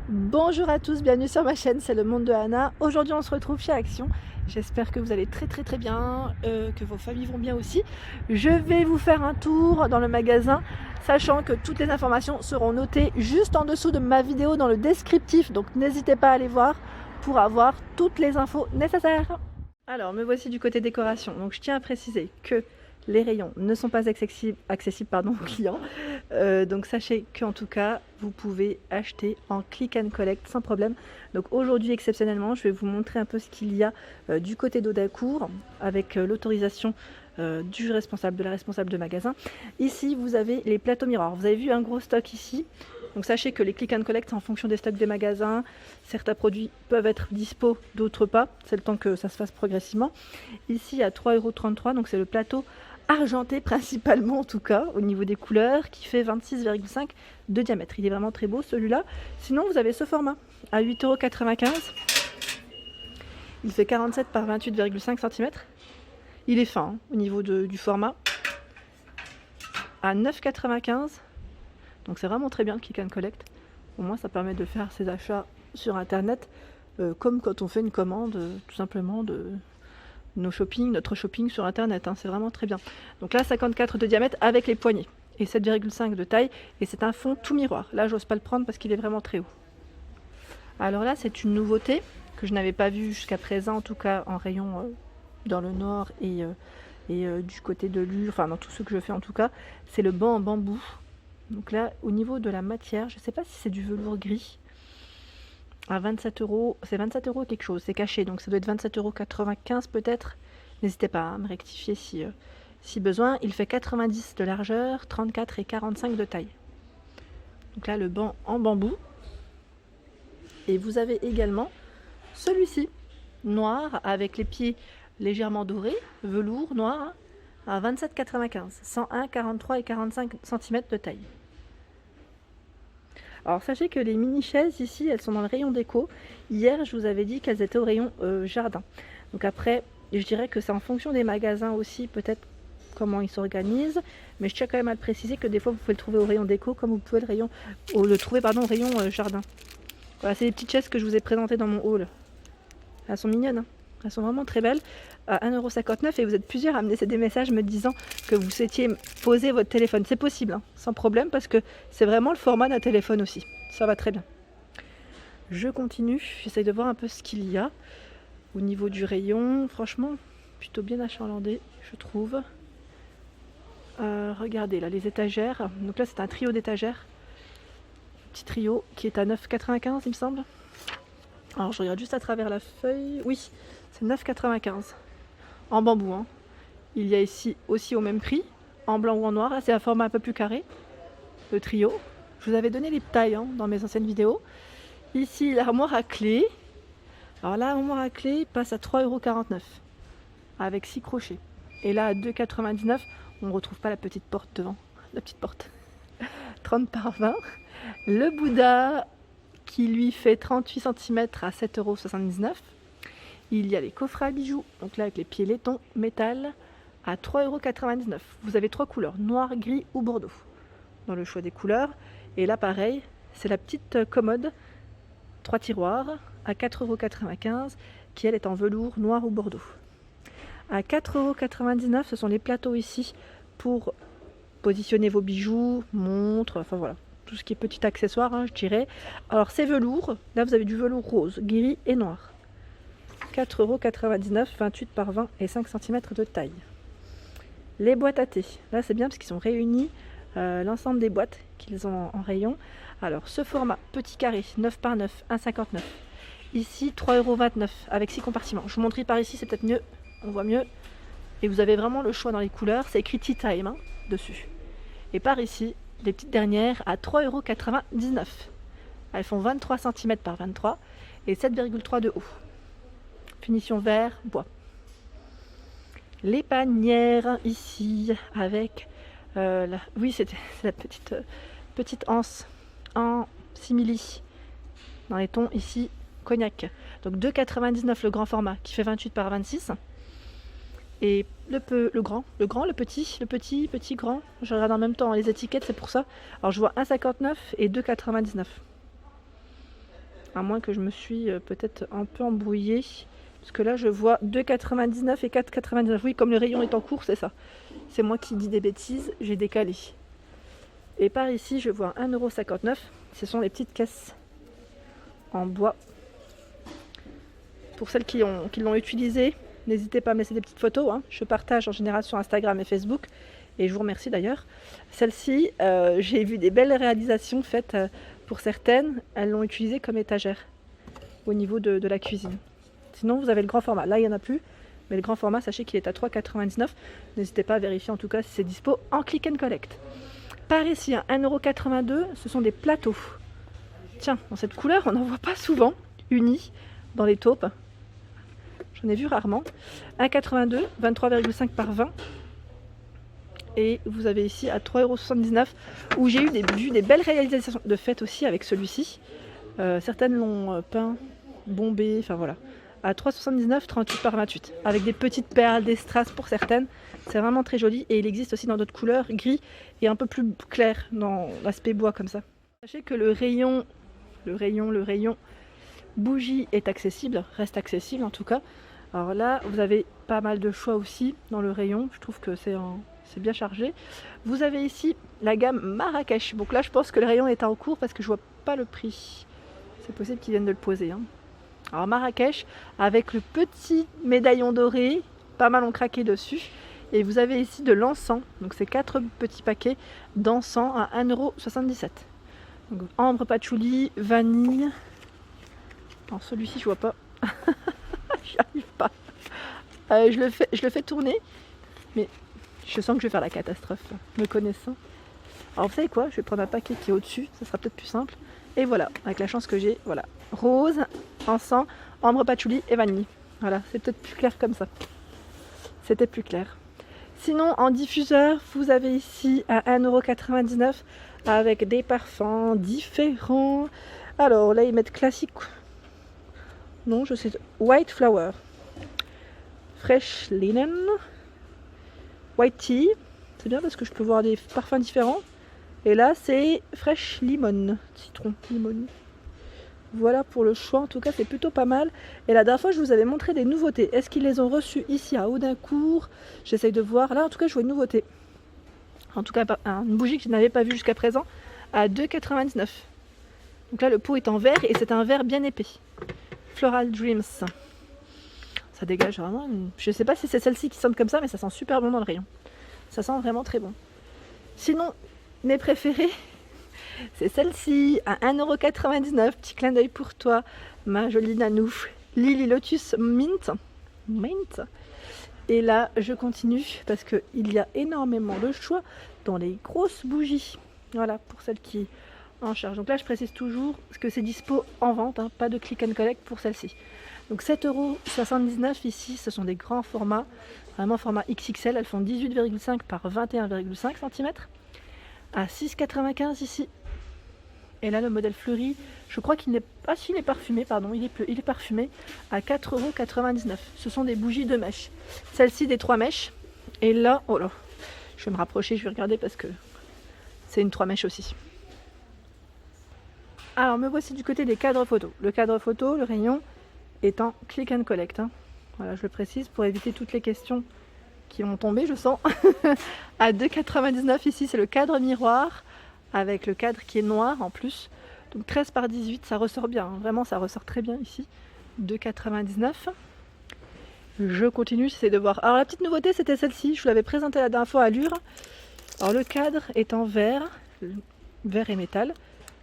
Bonjour à tous, bienvenue sur ma chaîne, c'est le monde de Anna. Aujourd'hui on se retrouve chez Action. J'espère que vous allez très bien, que vos familles vont bien aussi. Je vais vous faire un tour dans le magasin, sachant que toutes les informations seront notées juste en dessous de ma vidéo dans le descriptif. Donc n'hésitez pas à aller voir pour avoir toutes les infos nécessaires. Alors me voici du côté décoration. Donc je tiens à préciser que les rayons ne sont pas accessibles aux clients. Donc sachez qu'en tout cas, vous pouvez acheter en click and collect sans problème. Donc aujourd'hui, exceptionnellement, je vais vous montrer un peu ce qu'il y a du côté d'Audacourt avec l'autorisation du responsable, de la responsable de magasin. Ici, vous avez les plateaux miroirs. Vous avez vu un gros stock ici. Donc sachez que les click and collect, c'est en fonction des stocks des magasins. Certains produits peuvent être dispo, d'autres pas. C'est le temps que ça se fasse progressivement. Ici, à 3,33 €, donc c'est le plateau argenté principalement en tout cas au niveau des couleurs, qui fait 26,5 de diamètre. Il est vraiment très beau celui-là. Sinon vous avez ce format à 8,95 €. Il fait 47 par 28,5 cm. Il est fin au niveau du format. À 9,95 €. Donc c'est vraiment très bien le click and collect. Au moins ça permet de faire ses achats sur internet comme quand on fait une commande tout simplement de notre shopping sur internet, c'est vraiment très bien. Donc là 54 de diamètre avec les poignées et 7,5 de taille, et c'est un fond tout miroir. Là j'ose pas le prendre parce qu'il est vraiment très haut. Alors là c'est une nouveauté que je n'avais pas vue jusqu'à présent, en tout cas en rayon dans le nord et du côté de Lure, enfin dans tout ce que je fais en tout cas, c'est le banc en bambou. Donc là au niveau de la matière, je sais pas si c'est du velours gris, à 27 €, c'est 27 € quelque chose, c'est caché, donc ça doit être 27,95 € peut-être. N'hésitez pas à me rectifier si besoin. Il fait 90 de largeur, 34 et 45 de taille. Donc là le banc en bambou. Et vous avez également celui-ci, noir, avec les pieds légèrement dorés, velours noir, à 27,95 €, 101, 43 et 45 cm de taille. Alors sachez que les mini chaises ici, elles sont dans le rayon déco. Hier je vous avais dit qu'elles étaient au rayon jardin. Donc après je dirais que c'est en fonction des magasins aussi, peut-être comment ils s'organisent, mais je tiens quand même à le préciser que des fois vous pouvez le trouver au rayon déco comme vous pouvez le trouver au rayon jardin. Voilà, c'est les petites chaises que je vous ai présentées dans mon haul. Elles sont mignonnes, elles sont vraiment très belles, à 1,59 € et vous êtes plusieurs à me laisser des messages me disant que vous souhaitiez poser votre téléphone. C'est possible, sans problème, parce que c'est vraiment le format d'un téléphone aussi. Ça va très bien. Je continue, j'essaye de voir un peu ce qu'il y a au niveau du rayon. Franchement, plutôt bien achalandé, je trouve. Regardez là, les étagères. Donc là, c'est un trio d'étagères. Petit trio qui est à 9,95 €, il me semble. Alors je regarde juste à travers la feuille. Oui, c'est 9,95 € en bambou. Il y a ici aussi au même prix, en blanc ou en noir. Là c'est un format un peu plus carré, le trio. Je vous avais donné les tailles dans mes anciennes vidéos. Ici l'armoire à clé. Alors là, l'armoire à clé passe à 3,49 € avec 6 crochets. Et là à 2,99 €, on ne retrouve pas la petite porte devant. La petite porte. 30 par 20. Le Bouddha qui lui fait 38 cm à 7,79 €. Il y a les coffrets à bijoux, donc là avec les pieds laiton métal, à 3,99 €. Vous avez 3 couleurs, noir, gris ou bordeaux, dans le choix des couleurs. Et là pareil, c'est la petite commode, 3 tiroirs, à 4,95 €, qui elle est en velours noir ou bordeaux. À 4,99 €, ce sont les plateaux ici pour positionner vos bijoux, montres, enfin voilà, tout ce qui est petit accessoire, je dirais. Alors c'est velours, là vous avez du velours rose, gris et noir. 4,99 €, 28 par 20 et 5 cm de taille. Les boîtes à thé, là c'est bien parce qu'ils ont réuni l'ensemble des boîtes qu'ils ont en rayon. Alors ce format, petit carré, 9 par 9, 1,59 €. Ici 3,29 € avec 6 compartiments. Je vous montrerai par ici, c'est peut-être mieux, on voit mieux. Et vous avez vraiment le choix dans les couleurs, c'est écrit Tea Time dessus. Et par ici, les petites dernières à 3,99 €. Elles font 23 cm par 23 et 7,3 de haut. Finition vert, bois. Les panières ici avec oui, c'est la petite anse en simili dans les tons ici cognac. Donc 2,99 € le grand format qui fait 28 par 26. Et le grand, le petit, grand. Je regarde en même temps les étiquettes, c'est pour ça. Alors je vois 1,59 et 2,99. À moins que je me suis peut-être un peu embrouillée. Parce que là, je vois 2,99 et 4,99. Oui, comme le rayon est en cours, c'est ça. C'est moi qui dis des bêtises, j'ai décalé. Et par ici, je vois 1,59 €. Ce sont les petites caisses en bois. Pour celles qui l'ont utilisé, n'hésitez pas à me laisser des petites photos. Hein. Je partage en général sur Instagram et Facebook. Et je vous remercie d'ailleurs. Celle-ci, j'ai vu des belles réalisations faites pour certaines. Elles l'ont utilisée comme étagère au niveau de la cuisine. Sinon, vous avez le grand format. Là, il n'y en a plus. Mais le grand format, sachez qu'il est à 3,99 €. N'hésitez pas à vérifier en tout cas si c'est dispo en click and collect. Par ici, 1,82 €, ce sont des plateaux. Tiens, dans cette couleur, on n'en voit pas souvent, unis dans les taupes. J'en ai vu rarement. 1,82 €, 23,5 par 20. Et vous avez ici à 3,79 € où j'ai vu des belles réalisations de fête aussi avec celui-ci. Certaines l'ont peint, bombé, enfin voilà. À 3,79 €, 38 par 28. Avec des petites perles, des strass pour certaines. C'est vraiment très joli et il existe aussi dans d'autres couleurs, gris et un peu plus clair dans l'aspect bois comme ça. Sachez que le rayon bougie est accessible, reste accessible en tout cas. Alors là, vous avez pas mal de choix aussi dans le rayon. Je trouve que c'est bien chargé. Vous avez ici la gamme Marrakech. Donc là, je pense que le rayon est en cours parce que je vois pas le prix. C'est possible qu'ils viennent de le poser. Hein. Alors Marrakech avec le petit médaillon doré, pas mal ont craqué dessus. Et vous avez ici de l'encens. Donc c'est 4 petits paquets d'encens à 1,77 €. Donc ambre, patchouli, vanille. Alors celui-ci, je vois pas. J'y arrive pas. Je le fais tourner, mais je sens que je vais faire la catastrophe, là, me connaissant. Alors vous savez quoi, je vais prendre un paquet qui est au-dessus, ça sera peut-être plus simple. Et voilà, avec la chance que j'ai, voilà. Rose, encens, ambre, patchouli et vanille. Voilà, c'est peut-être plus clair comme ça. C'était plus clair. Sinon, en diffuseur, vous avez ici à 1,99 € avec des parfums différents. Alors là, ils mettent classique. Non, je sais. White Flower. Fresh Linen. White Tea. C'est bien parce que je peux voir des parfums différents. Et là, c'est Fresh Lemon. Citron, limone. Voilà pour le choix. En tout cas, c'est plutôt pas mal. Et la dernière fois, je vous avais montré des nouveautés. Est-ce qu'ils les ont reçues ici à Audincourt? J'essaye de voir. Là, en tout cas, je vois une nouveauté. En tout cas, une bougie que je n'avais pas vue jusqu'à présent à 2,99 €. Donc là, le pot est en verre et c'est un verre bien épais. Floral Dreams. Ça dégage vraiment. Je sais pas si c'est celle-ci qui sent comme ça, mais ça sent super bon dans le rayon. Ça sent vraiment très bon. Sinon, mes préférées, c'est celle-ci à 1,99 €. Petit clin d'œil pour toi, ma jolie Nanou. Lily Lotus Mint. Et là, je continue parce qu'il y a énormément de choix dans les grosses bougies. Voilà, pour celles qui en cherchent. Donc là, je précise toujours que c'est dispo en vente, hein, pas de click and collect pour celle-ci. Donc 7,79 € ici, ce sont des grands formats, vraiment format XXL. Elles font 18,5 par 21,5 cm. À 6,95 € ici. Et là, le modèle fleuri, je crois qu'il n'est pas, s'il est parfumé, pardon, il est parfumé à 4,99 €. Ce sont des bougies de mèche. Celle-ci des 3 mèches. Et là, oh là, je vais me rapprocher, je vais regarder parce que c'est une 3 mèches aussi. Alors, me voici du côté des cadres photo. Le cadre photo, le rayon, est en click and collect. Hein. Voilà, je le précise pour éviter toutes les questions qui vont tomber, je sens. À 2,99 € ici, c'est le cadre miroir avec le cadre qui est noir en plus. Donc 13 par 18, ça ressort bien. Hein. Vraiment, ça ressort très bien ici. 2,99 €. Je continue, j'essaie de voir. Alors la petite nouveauté, c'était celle-ci. Je vous l'avais présentée la dernière fois à Lure. Alors le cadre est en verre et métal,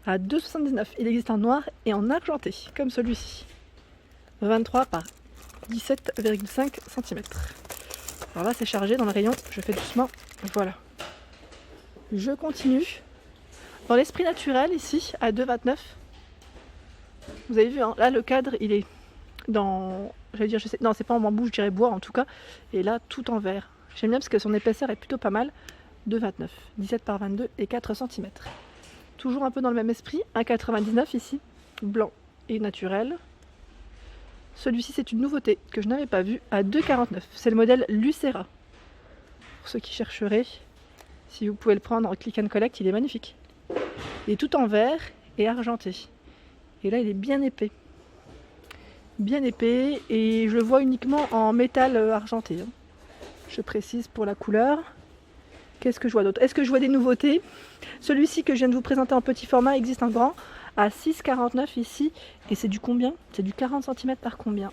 à 2,79 €. Il existe en noir et en argenté, comme celui-ci. 23 par 17,5 cm. Alors là, c'est chargé dans le rayon. Je fais doucement. Voilà. Je continue. Dans l'esprit naturel, ici, à 2,29 €. Vous avez vu, hein, là, le cadre, il est dans... J'allais dire, non, c'est pas en bambou, je dirais bois en tout cas. Et là, tout en verre. J'aime bien parce que son épaisseur est plutôt pas mal. 2,29 €. 17 par 22 et 4 cm. Toujours un peu dans le même esprit. 1,99 € ici. Blanc et naturel. Celui-ci, c'est une nouveauté que je n'avais pas vue à 2,49 €. C'est le modèle Lucera. Pour ceux qui chercheraient, si vous pouvez le prendre en click and collect, il est magnifique. Il est tout en verre et argenté. Et là il est bien épais. Bien épais et je le vois uniquement en métal argenté. Hein. Je précise pour la couleur. Qu'est-ce que je vois d'autre? Est-ce que je vois des nouveautés? Celui-ci que je viens de vous présenter en petit format existe en grand à 6,49 ici. Et c'est du combien? C'est du 40 cm par combien?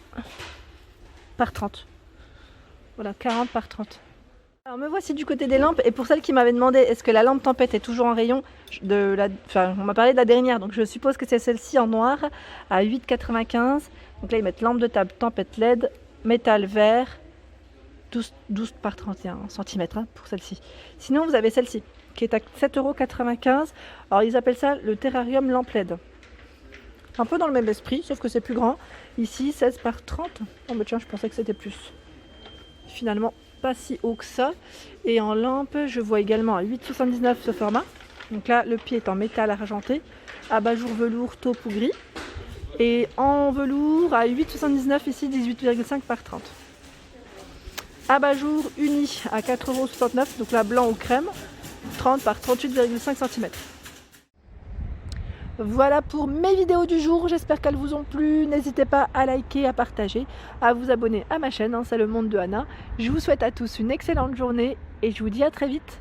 Par 30. Voilà, 40 par 30. Alors me voici du côté des lampes. Et pour celles qui m'avaient demandé est-ce que la lampe tempête est toujours en rayon, on m'a parlé de la dernière. Donc je suppose que c'est celle-ci en noir à 8,95. Donc là ils mettent lampe de table tempête LED, métal vert. 12 par 31 cm hein, pour celle-ci. Sinon vous avez celle-ci qui est à 7,95 €. Alors ils appellent ça le terrarium lampe LED. Un peu dans le même esprit, sauf que c'est plus grand. Ici 16 par 30. Oh mais tiens, je pensais que c'était plus. Finalement pas si haut que ça. Et en lampe, je vois également à 8,79 ce format. Donc là le pied est en métal argenté, abat-jour velours taupe ou gris. Et en velours à 8,79 ici, 18,5 par 30. Abat-jour uni à 4,69 €, donc là blanc ou crème, 30 par 38,5 cm. Voilà pour mes vidéos du jour, j'espère qu'elles vous ont plu. N'hésitez pas à liker, à partager, à vous abonner à ma chaîne, hein, c'est le monde de Anna. Je vous souhaite à tous une excellente journée et je vous dis à très vite.